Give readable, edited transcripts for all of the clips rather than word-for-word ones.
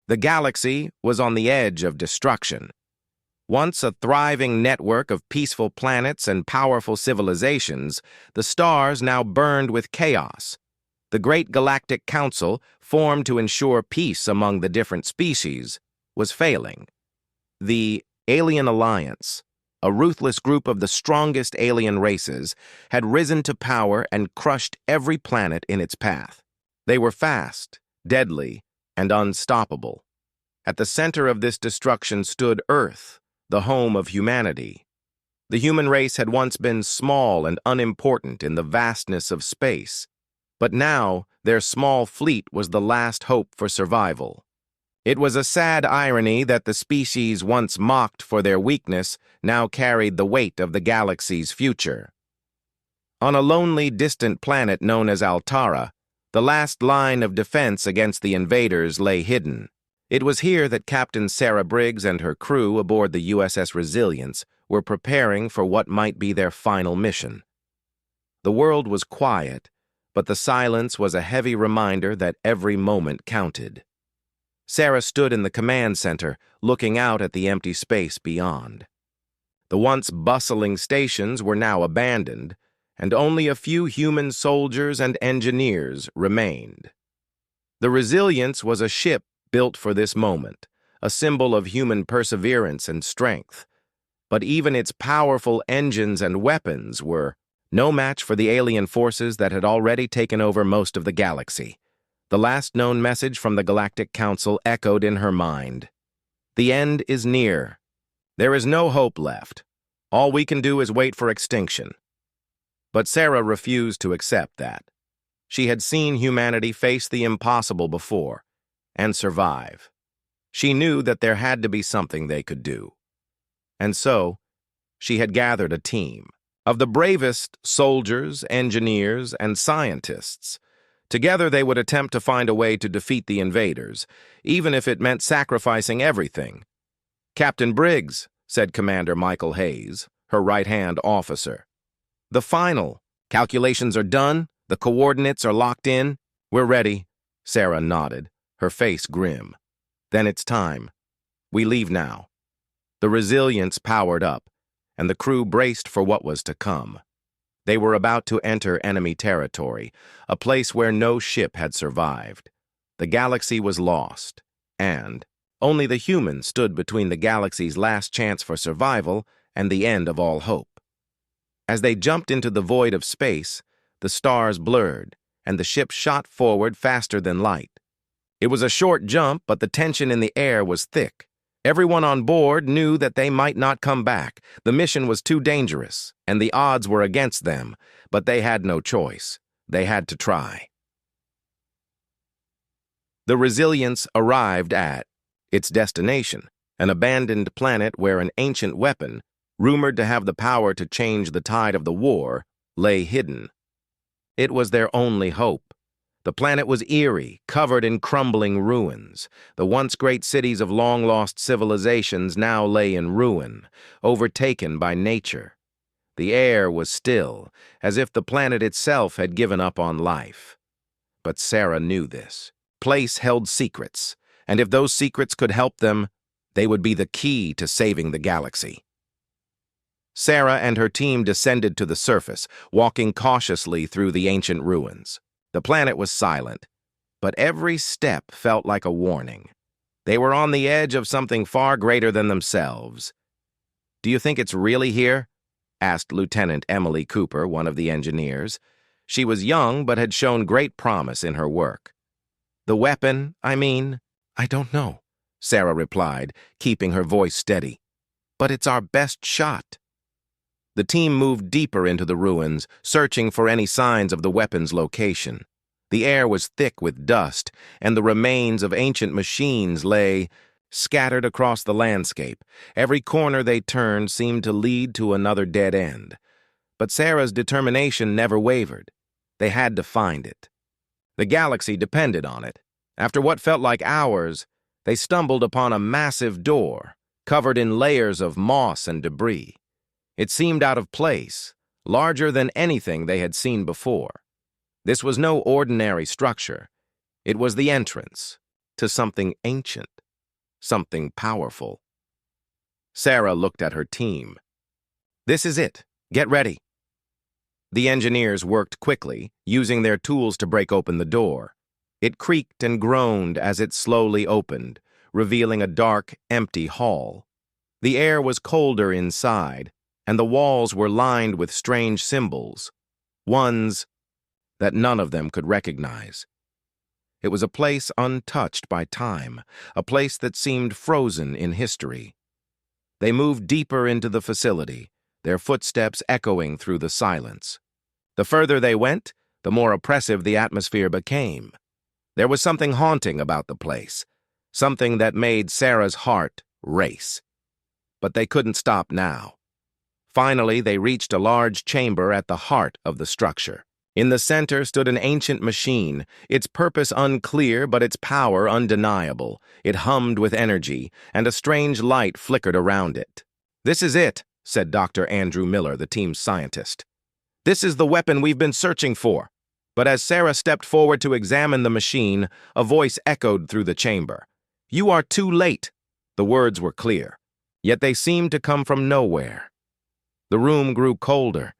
The galaxy was on the edge of destruction. Once a thriving network of peaceful planets and powerful civilizations, the stars now burned with chaos. The Great Galactic Council, formed to ensure peace among the different species, was failing. The Alien Alliance, a ruthless group of the strongest alien races, had risen to power and crushed every planet in its path. They were fast, deadly, and unstoppable. At the center of this destruction stood Earth, the home of humanity. The human race had once been small and unimportant in the vastness of space, but now their small fleet was the last hope for survival. It was a sad irony that the species once mocked for their weakness now carried the weight of the galaxy's future. On a lonely, distant planet known as Altara, the last line of defense against the invaders lay hidden. It was here that Captain Sarah Briggs and her crew aboard the USS Resilience were preparing for what might be their final mission. The world was quiet, but the silence was a heavy reminder that every moment counted. Sarah stood in the command center, looking out at the empty space beyond. The once bustling stations were now abandoned, and only a few human soldiers and engineers remained. The Resilience was a ship built for this moment, a symbol of human perseverance and strength. But even its powerful engines and weapons were no match for the alien forces that had already taken over most of the galaxy. The last known message from the Galactic Council echoed in her mind. The end is near. There is no hope left. All we can do is wait for extinction. But Sarah refused to accept that. She had seen humanity face the impossible before and survive. She knew that there had to be something they could do. And so, she had gathered a team of the bravest soldiers, engineers, and scientists. Together they would attempt to find a way to defeat the invaders, even if it meant sacrificing everything. "Captain Briggs," said Commander Michael Hayes, her right-hand officer. "The final. Calculations are done, the coordinates are locked in. We're ready." Sarah nodded, her face grim. "Then it's time. We leave now." The Resilience powered up, and the crew braced for what was to come. They were about to enter enemy territory, a place where no ship had survived. The galaxy was lost, and only the humans stood between the galaxy's last chance for survival and the end of all hope. As they jumped into the void of space, the stars blurred, and the ship shot forward faster than light. It was a short jump, but the tension in the air was thick. Everyone on board knew that they might not come back. The mission was too dangerous, and the odds were against them, but they had no choice. They had to try. The Resilience arrived at its destination, an abandoned planet where an ancient weapon, rumored to have the power to change the tide of the war, lay hidden. It was their only hope. The planet was eerie, covered in crumbling ruins. The once great cities of long-lost civilizations now lay in ruin, overtaken by nature. The air was still, as if the planet itself had given up on life. But Sarah knew this. Place held secrets, and if those secrets could help them, they would be the key to saving the galaxy. Sarah and her team descended to the surface, walking cautiously through the ancient ruins. The planet was silent, but every step felt like a warning. They were on the edge of something far greater than themselves. "Do you think it's really here?" asked Lieutenant Emily Cooper, one of the engineers. She was young but had shown great promise in her work. "The weapon, I mean?" "I don't know," Sarah replied, keeping her voice steady. "But it's our best shot." The team moved deeper into the ruins, searching for any signs of the weapon's location. The air was thick with dust, and the remains of ancient machines lay scattered across the landscape. Every corner they turned seemed to lead to another dead end. But Sarah's determination never wavered. They had to find it. The galaxy depended on it. After what felt like hours, they stumbled upon a massive door, covered in layers of moss and debris. It seemed out of place, larger than anything they had seen before. This was no ordinary structure. It was the entrance to something ancient. something powerful. Sarah looked at her team. "This is it. Get ready." The engineers worked quickly, using their tools to break open the door. It creaked and groaned as it slowly opened, revealing a dark, empty hall. The air was colder inside, and the walls were lined with strange symbols, ones that none of them could recognize. It was a place untouched by time, a place that seemed frozen in history. They moved deeper into the facility, their footsteps echoing through the silence. The further they went, the more oppressive the atmosphere became. There was something haunting about the place, something that made Sarah's heart race. But they couldn't stop now. Finally, they reached a large chamber at the heart of the structure. In the center stood an ancient machine, its purpose unclear but its power undeniable. It hummed with energy, and a strange light flickered around it. "This is it," said Dr. Andrew Miller, the team's scientist. "This is the weapon we've been searching for." But as Sarah stepped forward to examine the machine, a voice echoed through the chamber. "You are too late." The words were clear, yet they seemed to come from nowhere. The room grew colder,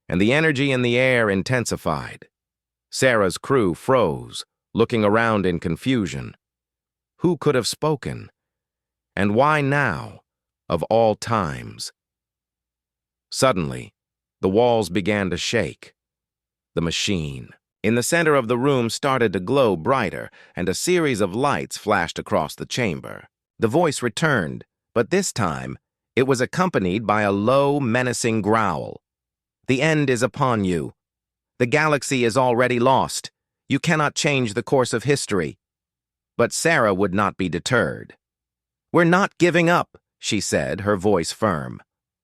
and the energy in the air intensified. Sarah's crew froze, looking around in confusion. Who could have spoken? And why now, of all times? Suddenly, the walls began to shake. The machine in the center of the room started to glow brighter, and a series of lights flashed across the chamber. The voice returned, but this time, it was accompanied by a low, menacing growl. "The end is upon you. The galaxy is already lost. You cannot change the course of history." But Sarah would not be deterred. "We're not giving up," she said, her voice firm.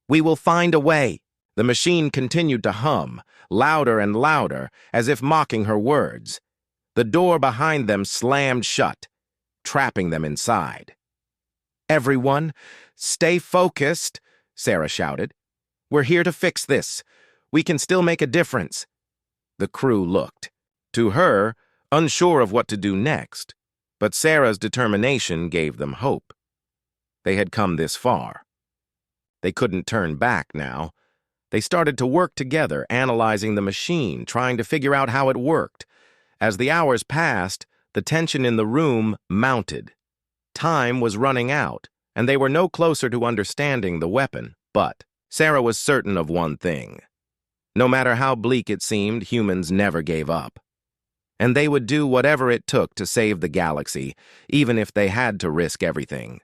"We will find a way." The machine continued to hum, louder and louder, as if mocking her words. The door behind them slammed shut, trapping them inside. "Everyone, stay focused," Sarah shouted. "We're here to fix this. We can still make a difference." The crew looked. To her, unsure of what to do next, but Sarah's determination gave them hope. They had come this far. They couldn't turn back now. They started to work together, analyzing the machine, trying to figure out how it worked. As the hours passed, the tension in the room mounted. Time was running out, and they were no closer to understanding the weapon. But Sarah was certain of one thing. No matter how bleak it seemed, humans never gave up. And they would do whatever it took to save the galaxy, even if they had to risk everything.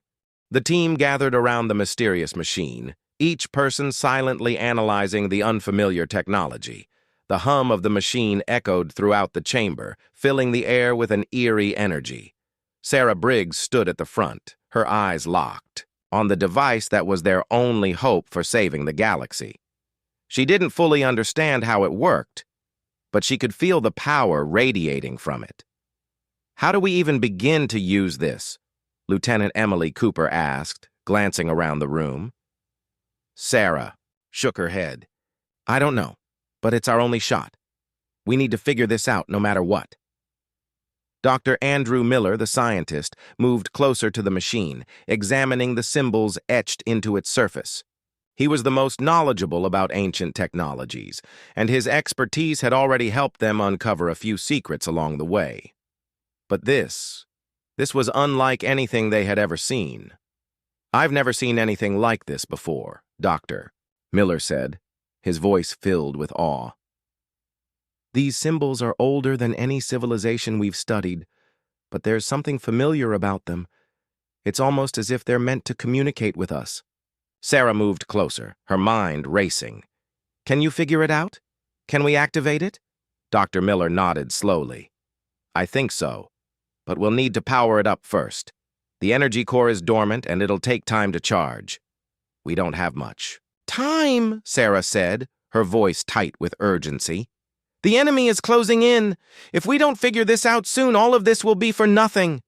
The team gathered around the mysterious machine, each person silently analyzing the unfamiliar technology. The hum of the machine echoed throughout the chamber, filling the air with an eerie energy. Sarah Briggs stood at the front, her eyes locked, on the device that was their only hope for saving the galaxy. She didn't fully understand how it worked, but she could feel the power radiating from it. "How do we even begin to use this?" Lieutenant Emily Cooper asked, glancing around the room. Sarah shook her head. "I don't know, but it's our only shot. We need to figure this out no matter what." Dr. Andrew Miller, the scientist, moved closer to the machine, examining the symbols etched into its surface. He was the most knowledgeable about ancient technologies, and his expertise had already helped them uncover a few secrets along the way. But this was unlike anything they had ever seen. "I've never seen anything like this before, Doctor," Miller said, his voice filled with awe. "These symbols are older than any civilization we've studied, but there's something familiar about them. It's almost as if they're meant to communicate with us." Sarah moved closer, her mind racing. "Can you figure it out? Can we activate it?" Dr. Miller nodded slowly. "I think so, but we'll need to power it up first. The energy core is dormant, and it'll take time to charge. We don't have much." "Time," Sarah said, her voice tight with urgency. "The enemy is closing in. If we don't figure this out soon, all of this will be for nothing."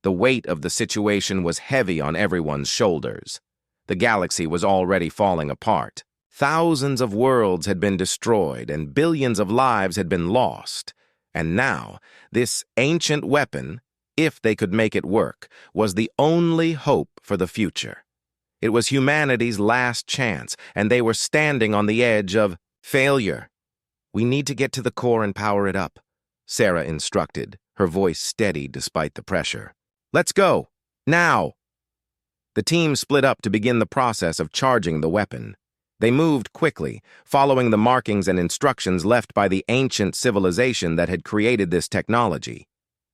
The weight of the situation was heavy on everyone's shoulders. The galaxy was already falling apart. Thousands of worlds had been destroyed, and billions of lives had been lost. And now, this ancient weapon, if they could make it work, was the only hope for the future. It was humanity's last chance, and they were standing on the edge of failure. "We need to get to the core and power it up," Sarah instructed, her voice steady despite the pressure. "Let's go! Now!" The team split up to begin the process of charging the weapon. They moved quickly, following the markings and instructions left by the ancient civilization that had created this technology.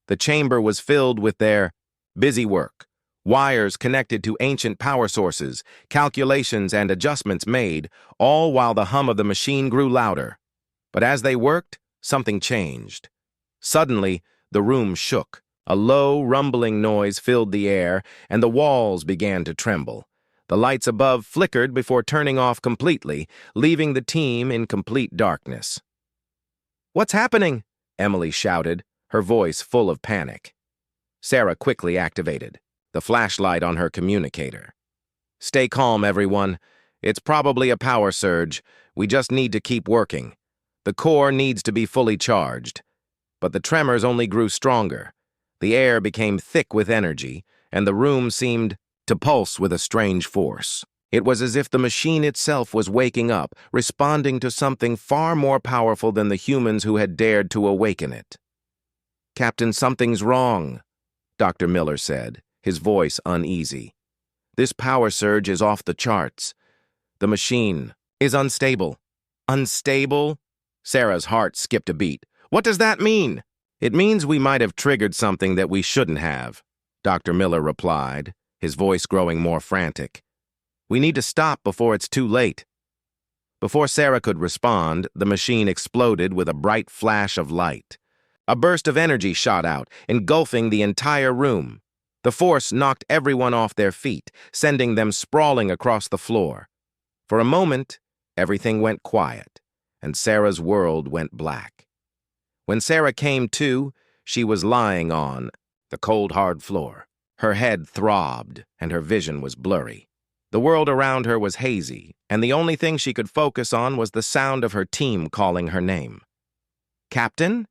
The chamber was filled with their busy work, wires connected to ancient power sources, calculations and adjustments made, all while the hum of the machine grew louder. But as they worked, something changed. Suddenly, the room shook. A low, rumbling noise filled the air, and the walls began to tremble. The lights above flickered before turning off completely, leaving the team in complete darkness. "What's happening?" Emily shouted, her voice full of panic. Sarah quickly activated the flashlight on her communicator. "Stay calm, everyone. It's probably a power surge. We just need to keep working. The core needs to be fully charged." But the tremors only grew stronger. The air became thick with energy, and the room seemed to pulse with a strange force. It was as if the machine itself was waking up, responding to something far more powerful than the humans who had dared to awaken it. "Captain, something's wrong," Dr. Miller said, his voice uneasy. "This power surge is off the charts. The machine is unstable." "Unstable?" Sarah's heart skipped a beat. "What does that mean?" "It means we might have triggered something that we shouldn't have," Dr. Miller replied, his voice growing more frantic. "We need to stop before it's too late." Before Sarah could respond, the machine exploded with a bright flash of light. A burst of energy shot out, engulfing the entire room. The force knocked everyone off their feet, sending them sprawling across the floor. For a moment, everything went quiet, and Sarah's world went black. When Sarah came to, she was lying on the cold, hard floor. Her head throbbed, and her vision was blurry. The world around her was hazy, and the only thing she could focus on was the sound of her team calling her name. "Captain?"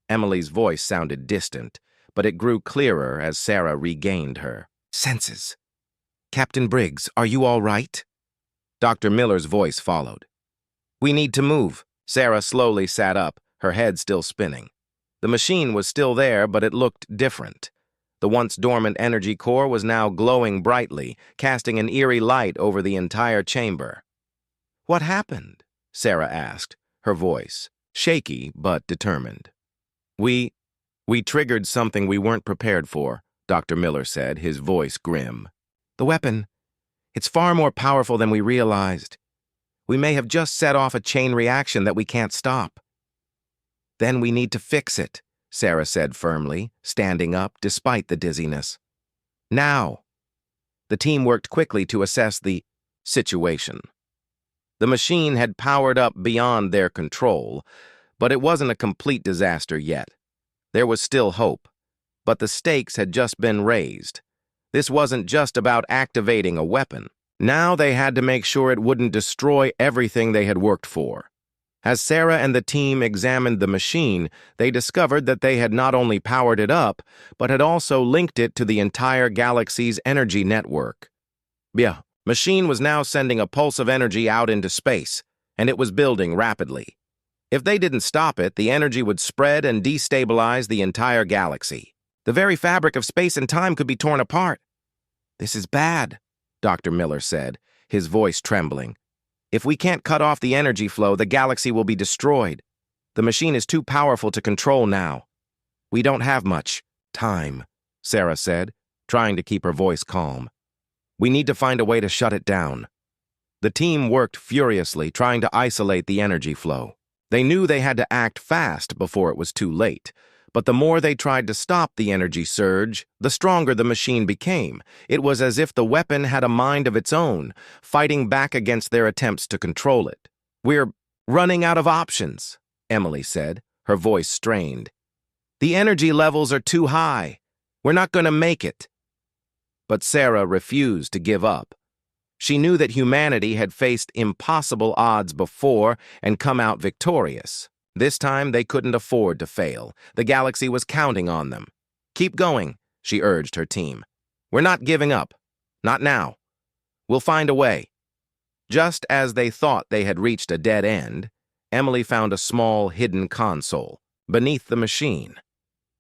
Emily's voice sounded distant, but it grew clearer as Sarah regained her senses. "Captain Briggs, are you all right?" Dr. Miller's voice followed. "We need to move." Sarah slowly sat up, her head still spinning. The machine was still there, but it looked different. The once dormant energy core was now glowing brightly, casting an eerie light over the entire chamber. "What happened?" Sarah asked, her voice shaky but determined. We triggered something we weren't prepared for," Dr. Miller said, his voice grim. "The weapon, it's far more powerful than we realized. We may have just set off a chain reaction that we can't stop." "Then we need to fix it," Sarah said firmly, standing up despite the dizziness. "Now." The team worked quickly to assess the situation. The machine had powered up beyond their control, but it wasn't a complete disaster yet. There was still hope, but the stakes had just been raised. This wasn't just about activating a weapon. Now they had to make sure it wouldn't destroy everything they had worked for. As Sarah and the team examined the machine, they discovered that they had not only powered it up, but had also linked it to the entire galaxy's energy network. The machine was now sending a pulse of energy out into space, and it was building rapidly. If they didn't stop it, the energy would spread and destabilize the entire galaxy. The very fabric of space and time could be torn apart. "This is bad," Dr. Miller said, his voice trembling. "If we can't cut off the energy flow, the galaxy will be destroyed. The machine is too powerful to control now." "We don't have much time," Sarah said, trying to keep her voice calm. "We need to find a way to shut it down." The team worked furiously, trying to isolate the energy flow. They knew they had to act fast before it was too late, but the more they tried to stop the energy surge, the stronger the machine became. It was as if the weapon had a mind of its own, fighting back against their attempts to control it. "We're running out of options," Emily said, her voice strained. "The energy levels are too high. We're not going to make it." But Sarah refused to give up. She knew that humanity had faced impossible odds before and come out victorious. This time, they couldn't afford to fail. The galaxy was counting on them. Keep going, she urged her team. We're not giving up. Not now. We'll find a way. Just as they thought they had reached a dead end, Emily found a small, hidden console beneath the machine.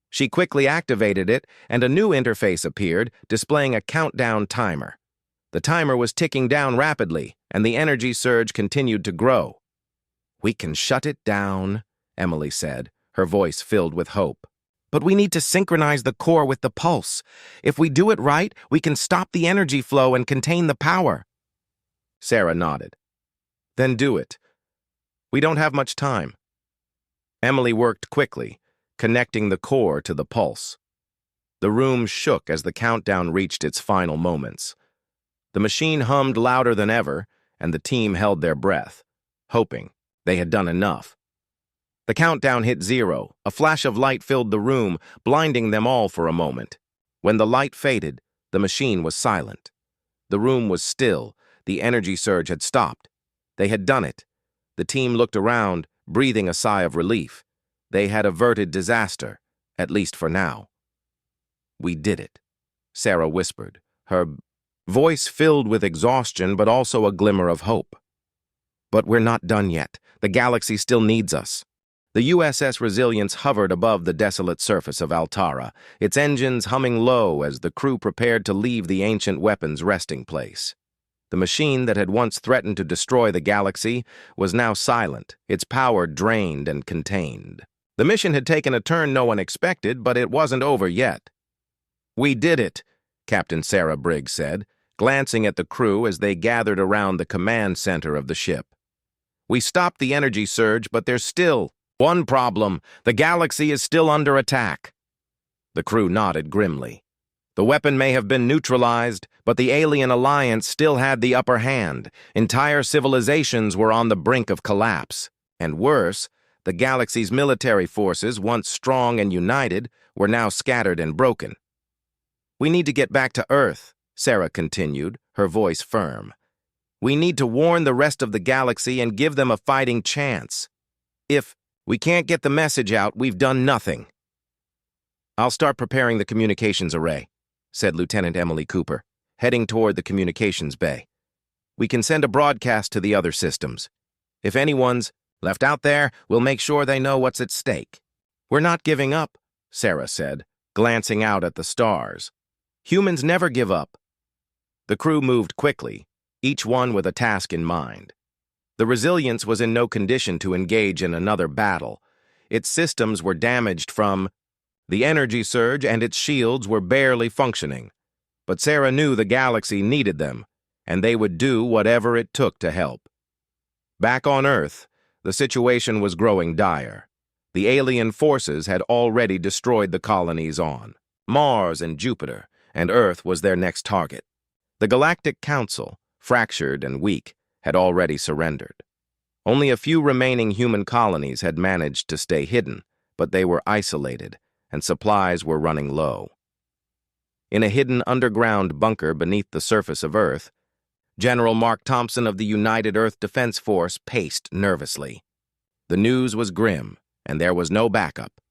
She quickly activated it, and a new interface appeared, displaying a countdown timer. The timer was ticking down rapidly, and the energy surge continued to grow. "We can shut it down," Emily said, her voice filled with hope. "But we need to synchronize the core with the pulse. If we do it right, we can stop the energy flow and contain the power." Sarah nodded. "Then do it. We don't have much time." Emily worked quickly, connecting the core to the pulse. The room shook as the countdown reached its final moments. The machine hummed louder than ever, and the team held their breath, hoping they had done enough. The countdown hit 0. A flash of light filled the room, blinding them all for a moment. When the light faded, the machine was silent. The room was still. The energy surge had stopped. They had done it. The team looked around, breathing a sigh of relief. They had averted disaster, at least for now. "We did it," Sarah whispered, her voice filled with exhaustion but also a glimmer of hope. "But we're not done yet. The galaxy still needs us." The USS Resilience hovered above the desolate surface of Altara, its engines humming low as the crew prepared to leave the ancient weapon's resting place. The machine that had once threatened to destroy the galaxy was now silent, its power drained and contained. The mission had taken a turn no one expected, but it wasn't over yet. "We did it," Captain Sarah Briggs said, glancing at the crew as they gathered around the command center of the ship. "We stopped the energy surge, but there's still one problem. The galaxy is still under attack." The crew nodded grimly. The weapon may have been neutralized, but the alien alliance still had the upper hand. Entire civilizations were on the brink of collapse. And worse, the galaxy's military forces, once strong and united, were now scattered and broken. "We need to get back to Earth," Sarah continued, her voice firm. "We need to warn the rest of the galaxy and give them a fighting chance. If we can't get the message out, we've done nothing." "I'll start preparing the communications array," said Lieutenant Emily Cooper, heading toward the communications bay. "We can send a broadcast to the other systems. If anyone's left out there, we'll make sure they know what's at stake." "We're not giving up," Sarah said, glancing out at the stars. "Humans never give up." The crew moved quickly, each one with a task in mind. The Resilience was in no condition to engage in another battle. Its systems were damaged from the energy surge, and its shields were barely functioning. But Sarah knew the galaxy needed them, and they would do whatever it took to help. Back on Earth, the situation was growing dire. The alien forces had already destroyed the colonies on Mars and Jupiter, and Earth was their next target. The Galactic Council, fractured and weak, had already surrendered. Only a few remaining human colonies had managed to stay hidden, but they were isolated, and supplies were running low. In a hidden underground bunker beneath the surface of Earth, General Mark Thompson of the United Earth Defense Force paced nervously. The news was grim, and there was no backup.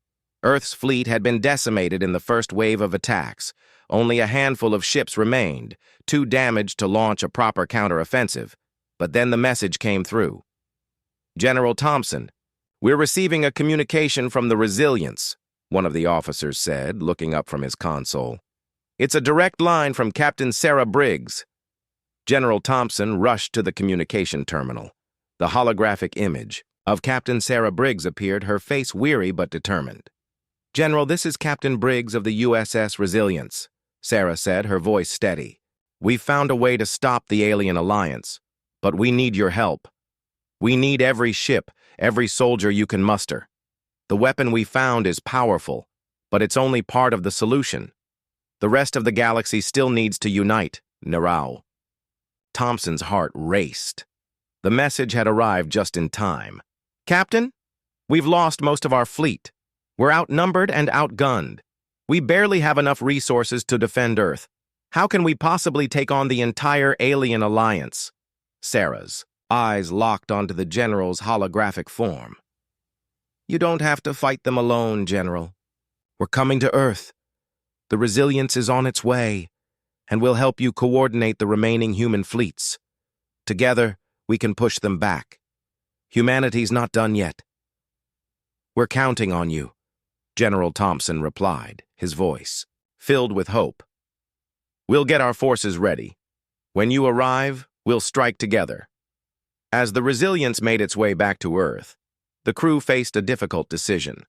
Earth's fleet had been decimated in the first wave of attacks. Only a handful of ships remained, too damaged to launch a proper counteroffensive. But then the message came through. "General Thompson, we're receiving a communication from the Resilience," one of the officers said, looking up from his console. "It's a direct line from Captain Sarah Briggs." General Thompson rushed to the communication terminal. The holographic image of Captain Sarah Briggs appeared, her face weary but determined. "General, this is Captain Briggs of the USS Resilience," Sarah said, her voice steady. "We've found a way to stop the alien alliance, but we need your help. We need every ship, every soldier you can muster. The weapon we found is powerful, but it's only part of the solution. The rest of the galaxy still needs to unite, Narao." Thompson's heart raced. The message had arrived just in time. "Captain, we've lost most of our fleet. We're outnumbered and outgunned. We barely have enough resources to defend Earth. How can we possibly take on the entire alien alliance?" Sarah's eyes locked onto the general's holographic form. "You don't have to fight them alone, General. We're coming to Earth. The Resilience is on its way, and we'll help you coordinate the remaining human fleets. Together, we can push them back. Humanity's not done yet. We're counting on you, General Thompson replied, his voice filled with hope. We'll get our forces ready. When you arrive, we'll strike together. As the Resilience made its way back to Earth, the crew faced a difficult decision.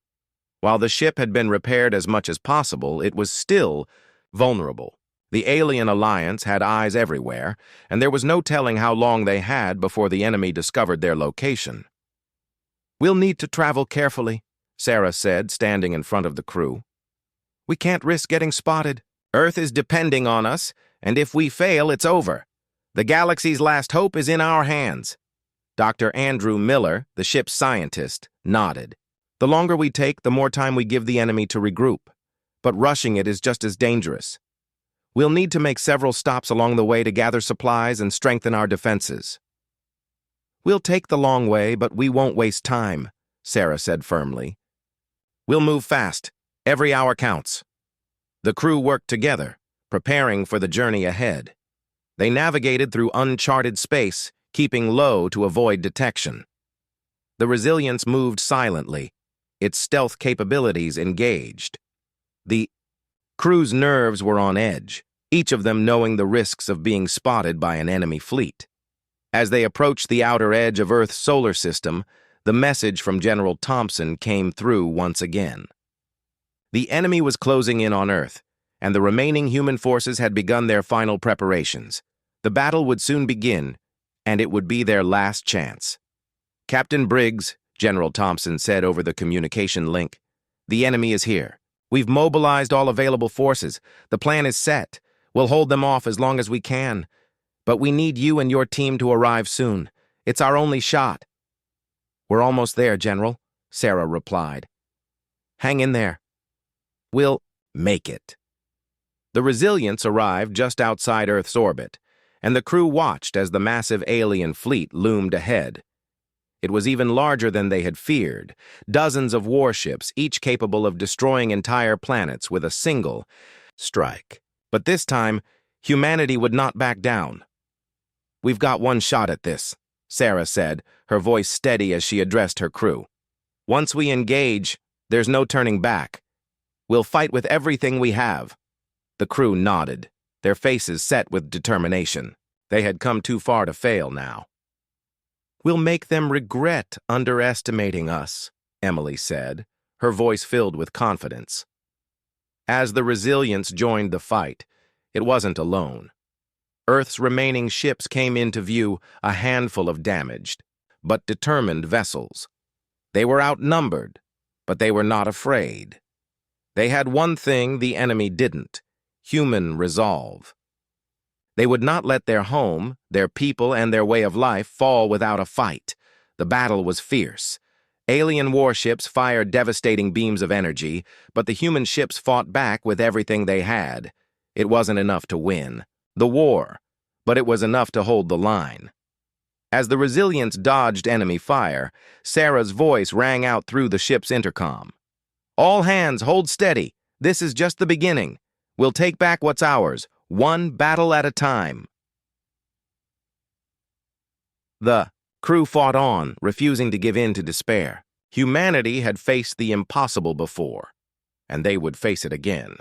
While the ship had been repaired as much as possible, it was still vulnerable. The alien alliance had eyes everywhere, and there was no telling how long they had before the enemy discovered their location. We'll need to travel carefully, Sarah said, standing in front of the crew. We can't risk getting spotted. Earth is depending on us, and if we fail, it's over. The galaxy's last hope is in our hands. Dr. Andrew Miller, the ship's scientist, nodded. The longer we take, the more time we give the enemy to regroup. But rushing it is just as dangerous. We'll need to make several stops along the way to gather supplies and strengthen our defenses. We'll take the long way, but we won't waste time, Sarah said firmly. We'll move fast. Every hour counts. The crew worked together, preparing for the journey ahead. They navigated through uncharted space, keeping low to avoid detection. The Resilience moved silently, its stealth capabilities engaged. The crew's nerves were on edge, each of them knowing the risks of being spotted by an enemy fleet. As they approached the outer edge of Earth's solar system, the message from General Thompson came through once again. The enemy was closing in on Earth, and the remaining human forces had begun their final preparations. The battle would soon begin, and it would be their last chance. Captain Briggs, General Thompson said over the communication link, the enemy is here. We've mobilized all available forces. The plan is set. We'll hold them off as long as we can. But we need you and your team to arrive soon. It's our only shot. We're almost there, General, Sarah replied. Hang in there. We'll make it. The Resilience arrived just outside Earth's orbit, and the crew watched as the massive alien fleet loomed ahead. It was even larger than they had feared, dozens of warships, each capable of destroying entire planets with a single strike. But this time, humanity would not back down. We've got one shot at this, Sarah said, her voice steady as she addressed her crew. Once we engage, there's no turning back. We'll fight with everything we have. The crew nodded, their faces set with determination. They had come too far to fail now. We'll make them regret underestimating us, Emily said, her voice filled with confidence. As the Resilience joined the fight, it wasn't alone. Earth's remaining ships came into view, a handful of damaged, but determined vessels. They were outnumbered, but they were not afraid. They had one thing the enemy didn't: human resolve. They would not let their home, their people, and their way of life fall without a fight. The battle was fierce. Alien warships fired devastating beams of energy, but the human ships fought back with everything they had. It wasn't enough to win the war, but it was enough to hold the line. As the Resilience dodged enemy fire, Sarah's voice rang out through the ship's intercom. All hands, hold steady. This is just the beginning. We'll take back what's ours, one battle at a time. The crew fought on, refusing to give in to despair. Humanity had faced the impossible before, and they would face it again.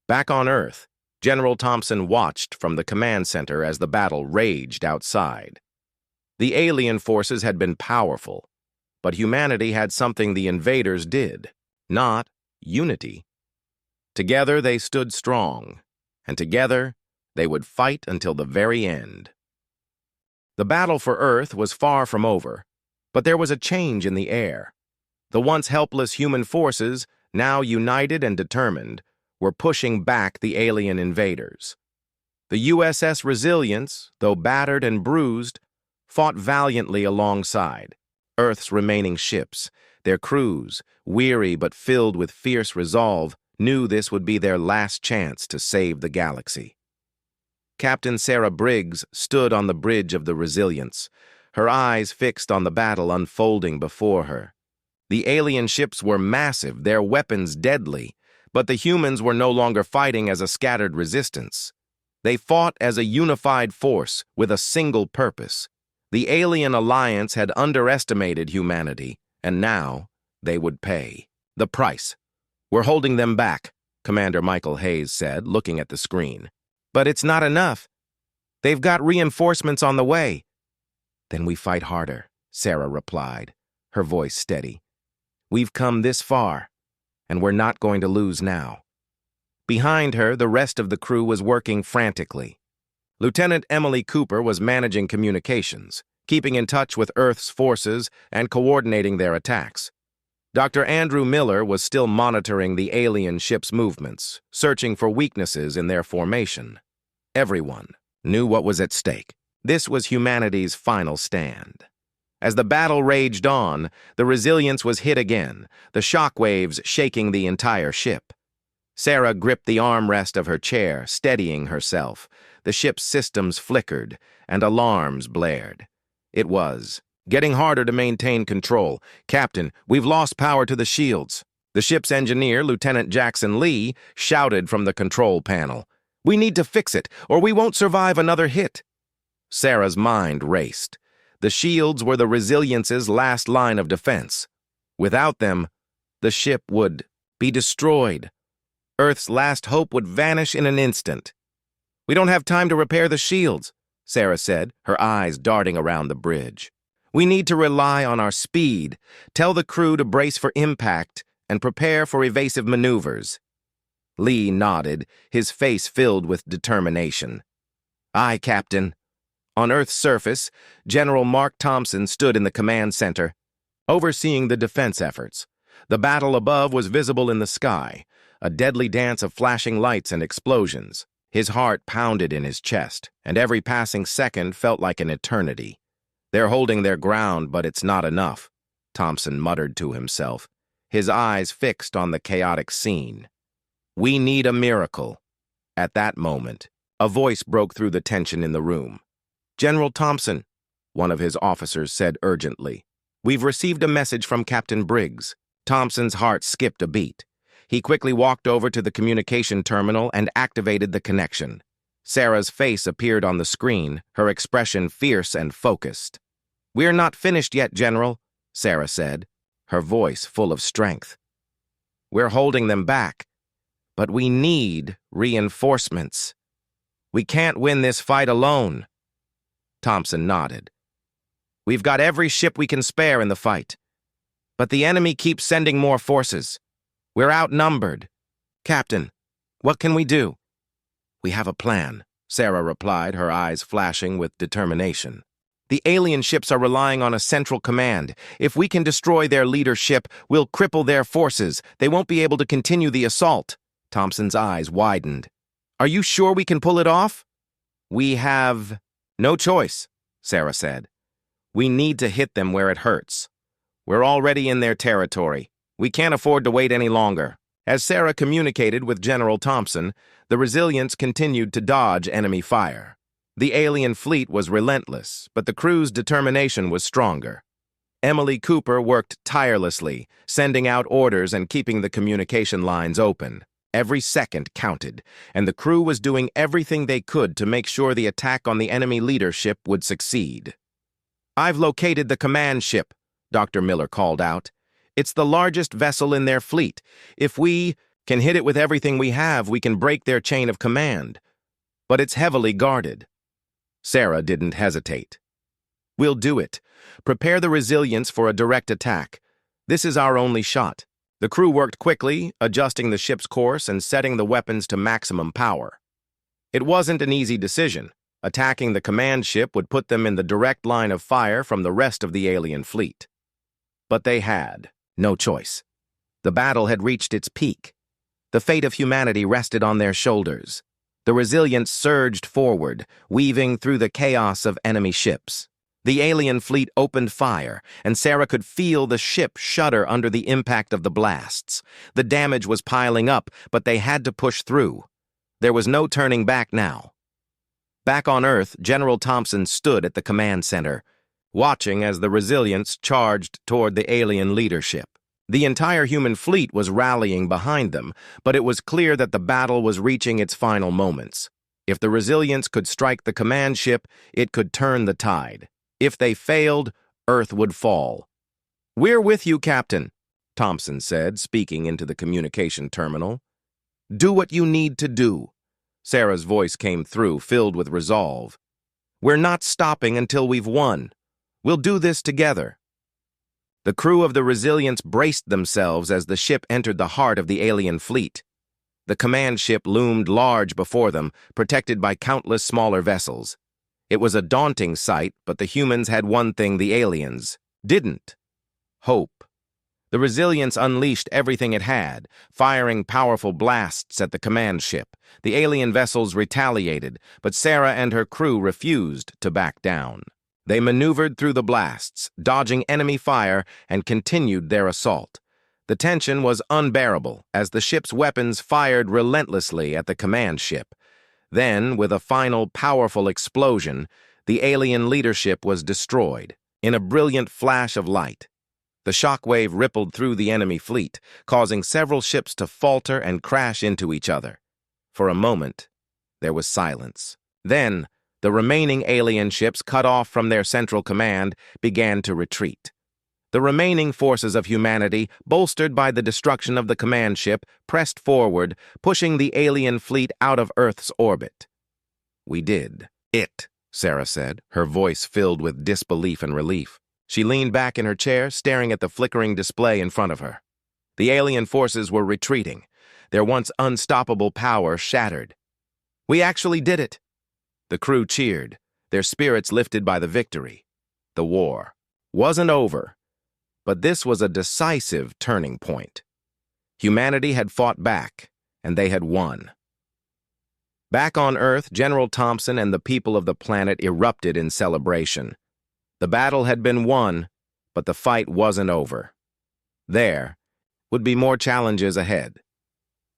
Back on Earth, General Thompson watched from the command center as the battle raged outside. The alien forces had been powerful, but humanity had something the invaders did, not unity. Together they stood strong, and together they would fight until the very end. The battle for Earth was far from over, but there was a change in the air. The once helpless human forces, now united and determined, were pushing back the alien invaders. The USS Resilience, though battered and bruised, fought valiantly alongside Earth's remaining ships. Their crews, weary but filled with fierce resolve, knew this would be their last chance to save the galaxy. Captain Sarah Briggs stood on the bridge of the Resilience, her eyes fixed on the battle unfolding before her. The alien ships were massive, their weapons deadly, But the humans were no longer fighting as a scattered resistance. They fought as a unified force with a single purpose. The alien alliance had underestimated humanity, and now they would pay the price. "We're holding them back," Commander Michael Hayes said, looking at the screen. "But it's not enough. They've got reinforcements on the way." "Then we fight harder," Sarah replied, her voice steady. "We've come this far, and we're not going to lose now." Behind her, the rest of the crew was working frantically. Lieutenant Emily Cooper was managing communications, keeping in touch with Earth's forces and coordinating their attacks. Dr. Andrew Miller was still monitoring the alien ship's movements, searching for weaknesses in their formation. Everyone knew what was at stake. This was humanity's final stand. As the battle raged on, the Resilience was hit again, the shockwaves shaking the entire ship. Sarah gripped the armrest of her chair, steadying herself. The ship's systems flickered, and alarms blared. It was getting harder to maintain control. "Captain, we've lost power to the shields." The ship's engineer, Lieutenant Jackson Lee, shouted from the control panel. "We need to fix it, or we won't survive another hit." Sarah's mind raced. The shields were the Resilience's last line of defense. Without them, the ship would be destroyed. Earth's last hope would vanish in an instant. "We don't have time to repair the shields," Sarah said, her eyes darting around the bridge. "We need to rely on our speed. Tell the crew to brace for impact and prepare for evasive maneuvers." Lee nodded, his face filled with determination. "Aye, Captain." On Earth's surface, General Mark Thompson stood in the command center, overseeing the defense efforts. The battle above was visible in the sky, a deadly dance of flashing lights and explosions. His heart pounded in his chest, and every passing second felt like an eternity. "They're holding their ground, but it's not enough," Thompson muttered to himself, his eyes fixed on the chaotic scene. "We need a miracle." At that moment, a voice broke through the tension in the room. "General Thompson," one of his officers said urgently, "we've received a message from Captain Briggs." Thompson's heart skipped a beat. He quickly walked over to the communication terminal and activated the connection. Sarah's face appeared on the screen, her expression fierce and focused. "We're not finished yet, General," Sarah said, her voice full of strength. "We're holding them back, but we need reinforcements. We can't win this fight alone." Thompson nodded. "We've got every ship we can spare in the fight, but the enemy keeps sending more forces. We're outnumbered." "Captain, what can we do?" "We have a plan," Sarah replied, her eyes flashing with determination. "The alien ships are relying on a central command. If we can destroy their leadership, we'll cripple their forces. They won't be able to continue the assault." Thompson's eyes widened. "Are you sure we can pull it off?" "We have no choice," Sarah said. "We need to hit them where it hurts. We're already in their territory. We can't afford to wait any longer." As Sarah communicated with General Thompson, the Resilience continued to dodge enemy fire. The alien fleet was relentless, but the crew's determination was stronger. Emily Cooper worked tirelessly, sending out orders and keeping the communication lines open. Every second counted, and the crew was doing everything they could to make sure the attack on the enemy leadership would succeed. "I've located the command ship," Dr. Miller called out. "It's the largest vessel in their fleet. If we can hit it with everything we have, we can break their chain of command. But it's heavily guarded." Sarah didn't hesitate. "We'll do it. Prepare the Resilience for a direct attack. This is our only shot." The crew worked quickly, adjusting the ship's course and setting the weapons to maximum power. It wasn't an easy decision. Attacking the command ship would put them in the direct line of fire from the rest of the alien fleet. But they had no choice. The battle had reached its peak. The fate of humanity rested on their shoulders. The Resilience surged forward, weaving through the chaos of enemy ships. The alien fleet opened fire, and Sarah could feel the ship shudder under the impact of the blasts. The damage was piling up, but they had to push through. There was no turning back now. Back on Earth, General Thompson stood at the command center, watching as the Resilience charged toward the alien leadership. The entire human fleet was rallying behind them, but it was clear that the battle was reaching its final moments. If the Resilience could strike the command ship, it could turn the tide. If they failed, Earth would fall. "We're with you, Captain," Thompson said, speaking into the communication terminal. "Do what you need to do." Sarah's voice came through, filled with resolve. "We're not stopping until we've won. We'll do this together." The crew of the Resilience braced themselves as the ship entered the heart of the alien fleet. The command ship loomed large before them, protected by countless smaller vessels. It was a daunting sight, but the humans had one thing the aliens didn't: hope. The Resilience unleashed everything it had, firing powerful blasts at the command ship. The alien vessels retaliated, but Sarah and her crew refused to back down. They maneuvered through the blasts, dodging enemy fire, and continued their assault. The tension was unbearable as the ship's weapons fired relentlessly at the command ship. Then, with a final powerful explosion, the alien leadership was destroyed. In a brilliant flash of light, the shockwave rippled through the enemy fleet, causing several ships to falter and crash into each other. For a moment, there was silence. Then, the remaining alien ships, cut off from their central command, began to retreat. The remaining forces of humanity, bolstered by the destruction of the command ship, pressed forward, pushing the alien fleet out of Earth's orbit. "We did it," Sarah said, her voice filled with disbelief and relief. She leaned back in her chair, staring at the flickering display in front of her. The alien forces were retreating, their once unstoppable power shattered. "We actually did it!" The crew cheered, their spirits lifted by the victory. The war wasn't over, but this was a decisive turning point. Humanity had fought back, and they had won. Back on Earth, General Thompson and the people of the planet erupted in celebration. The battle had been won, but the fight wasn't over. There would be more challenges ahead.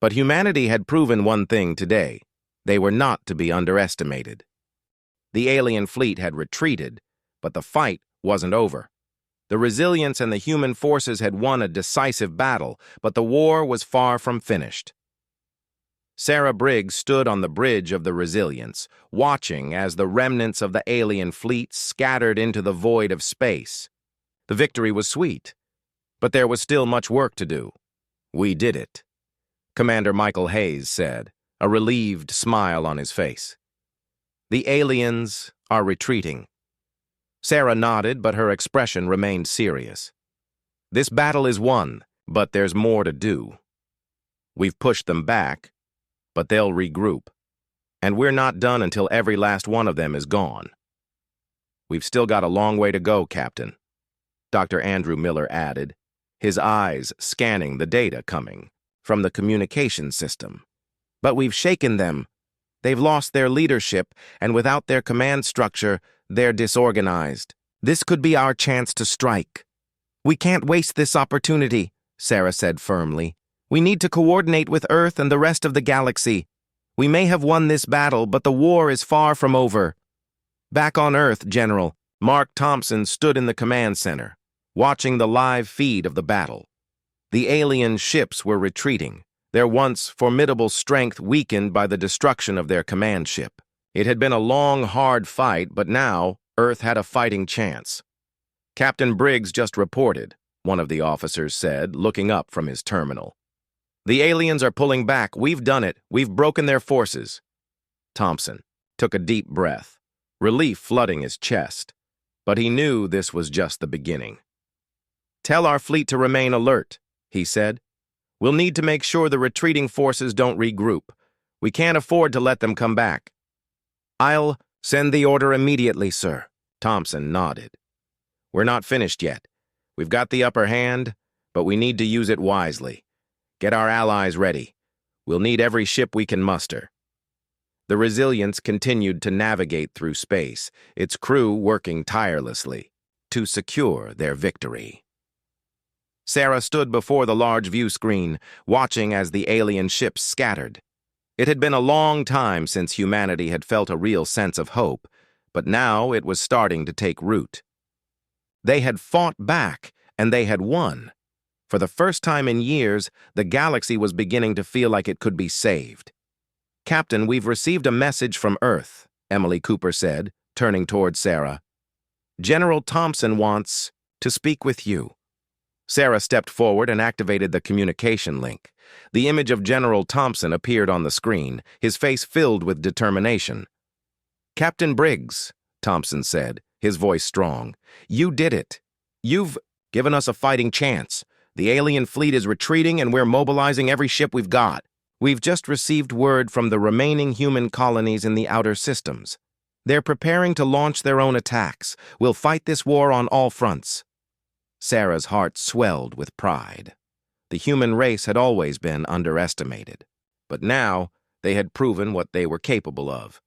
But humanity had proven one thing today: they were not to be underestimated. The alien fleet had retreated, but the fight wasn't over. The Resilience and the human forces had won a decisive battle, but the war was far from finished. Sarah Briggs stood on the bridge of the Resilience, watching as the remnants of the alien fleet scattered into the void of space. The victory was sweet, but there was still much work to do. "We did it," Commander Michael Hayes said, a relieved smile on his face. "The aliens are retreating." Sarah nodded, but her expression remained serious. "This battle is won, but there's more to do. We've pushed them back, but they'll regroup. And we're not done until every last one of them is gone." "We've still got a long way to go, Captain," Dr. Andrew Miller added, his eyes scanning the data coming from the communication system. "But we've shaken them. They've lost their leadership, and without their command structure, they're disorganized. This could be our chance to strike." "We can't waste this opportunity," Sarah said firmly. "We need to coordinate with Earth and the rest of the galaxy. We may have won this battle, but the war is far from over." Back on Earth, General Mark Thompson stood in the command center, watching the live feed of the battle. The alien ships were retreating, their once formidable strength weakened by the destruction of their command ship. It had been a long, hard fight, but now Earth had a fighting chance. "Captain Briggs just reported," one of the officers said, looking up from his terminal. "The aliens are pulling back. We've done it. We've broken their forces." Thompson took a deep breath, relief flooding his chest, but he knew this was just the beginning. "Tell our fleet to remain alert," he said. "We'll need to make sure the retreating forces don't regroup. We can't afford to let them come back." "I'll send the order immediately, sir," Thompson nodded. "We're not finished yet. We've got the upper hand, but we need to use it wisely. Get our allies ready. We'll need every ship we can muster." The Resilience continued to navigate through space, its crew working tirelessly to secure their victory. Sarah stood before the large view screen, watching as the alien ships scattered. It had been a long time since humanity had felt a real sense of hope, but now it was starting to take root. They had fought back, and they had won. For the first time in years, the galaxy was beginning to feel like it could be saved. "Captain, we've received a message from Earth," Emily Cooper said, turning toward Sarah. "General Thompson wants to speak with you." Sarah stepped forward and activated the communication link. The image of General Thompson appeared on the screen, his face filled with determination. "Captain Briggs," Thompson said, his voice strong, "you did it. You've given us a fighting chance. The alien fleet is retreating and we're mobilizing every ship we've got. We've just received word from the remaining human colonies in the outer systems. They're preparing to launch their own attacks. We'll fight this war on all fronts." Sarah's heart swelled with pride. The human race had always been underestimated, but now they had proven what they were capable of.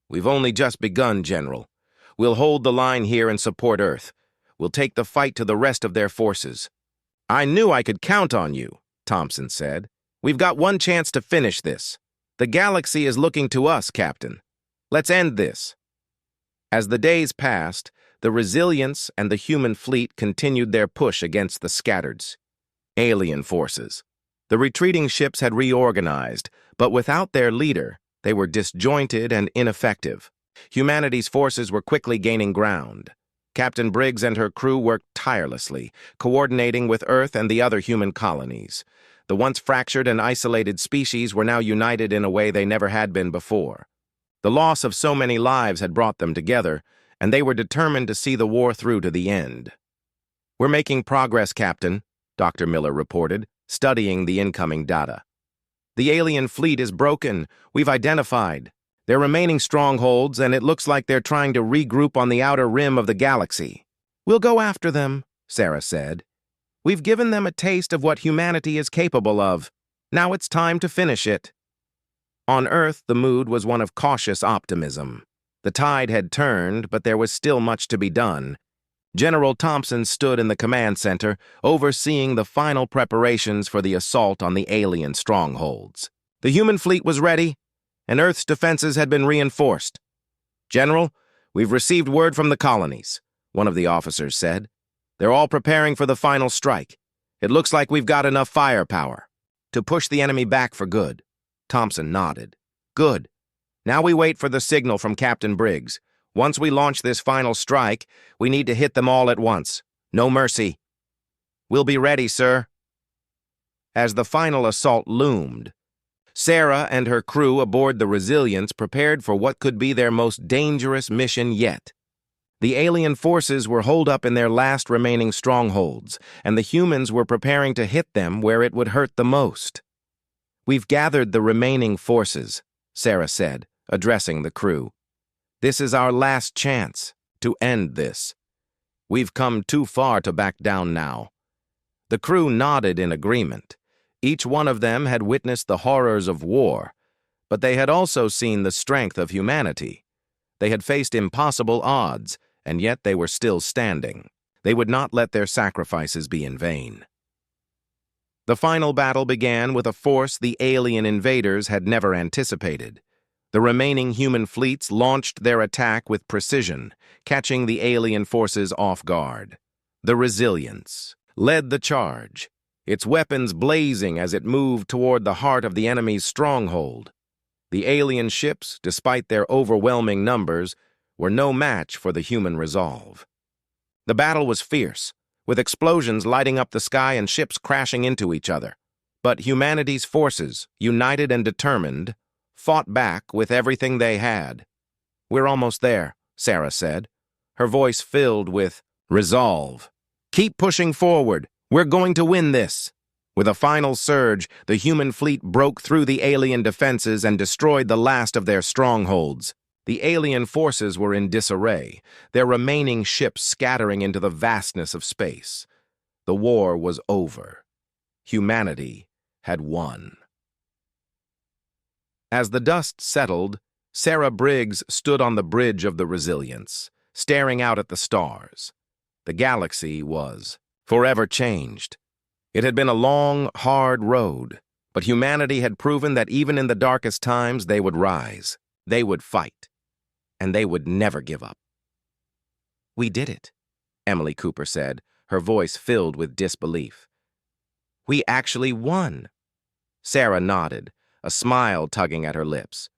"We've only just begun, General. We'll hold the line here and support Earth. We'll take the fight to the rest of their forces." "I knew I could count on you," Thompson said. "We've got one chance to finish this. The galaxy is looking to us, Captain. Let's end this." As the days passed, the Resilience and the human fleet continued their push against the scattered alien forces. The retreating ships had reorganized, but without their leader, they were disjointed and ineffective. Humanity's forces were quickly gaining ground. Captain Briggs and her crew worked tirelessly, coordinating with Earth and the other human colonies. The once fractured and isolated species were now united in a way they never had been before. The loss of so many lives had brought them together, and they were determined to see the war through to the end. "We're making progress, Captain," Dr. Miller reported, studying the incoming data. "The alien fleet is broken. We've identified their remaining strongholds, and it looks like they're trying to regroup on the outer rim of the galaxy." "We'll go after them," Sarah said. "We've given them a taste of what humanity is capable of. Now it's time to finish it." On Earth, the mood was one of cautious optimism. The tide had turned, but there was still much to be done. General Thompson stood in the command center, overseeing the final preparations for the assault on the alien strongholds. The human fleet was ready, and Earth's defenses had been reinforced. "General, we've received word from the colonies," one of the officers said. "They're all preparing for the final strike. It looks like we've got enough firepower to push the enemy back for good." Thompson nodded. "Good. Now we wait for the signal from Captain Briggs. Once we launch this final strike, we need to hit them all at once. No mercy." "We'll be ready, sir." As the final assault loomed, Sarah and her crew aboard the Resilience prepared for what could be their most dangerous mission yet. The alien forces were holed up in their last remaining strongholds, and the humans were preparing to hit them where it would hurt the most. "We've gathered the remaining forces," Sarah said, addressing the crew. "This is our last chance to end this. We've come too far to back down now." The crew nodded in agreement. Each one of them had witnessed the horrors of war, but they had also seen the strength of humanity. They had faced impossible odds, and yet they were still standing. They would not let their sacrifices be in vain. The final battle began with a force the alien invaders had never anticipated. The remaining human fleets launched their attack with precision, catching the alien forces off guard. The Resilience led the charge, its weapons blazing as it moved toward the heart of the enemy's stronghold. The alien ships, despite their overwhelming numbers, were no match for the human resolve. The battle was fierce, with explosions lighting up the sky and ships crashing into each other. But humanity's forces, united and determined, fought back with everything they had. "We're almost there," Sarah said, her voice filled with resolve. "Keep pushing forward. We're going to win this." With a final surge, the human fleet broke through the alien defenses and destroyed the last of their strongholds. The alien forces were in disarray, their remaining ships scattering into the vastness of space. The war was over. Humanity had won. As the dust settled, Sarah Briggs stood on the bridge of the Resilience, staring out at the stars. The galaxy was forever changed. It had been a long, hard road, but humanity had proven that even in the darkest times they would rise, they would fight, and they would never give up. "We did it," Emily Cooper said, her voice filled with disbelief. We actually won. Sarah nodded, a smile tugging at her lips.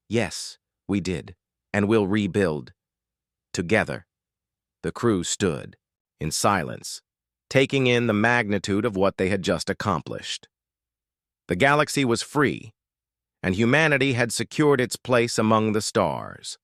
Yes, we did, and we'll rebuild. Together. The crew stood, in silence, taking in the magnitude of what they had just accomplished. The galaxy was free, and humanity had secured its place among the stars.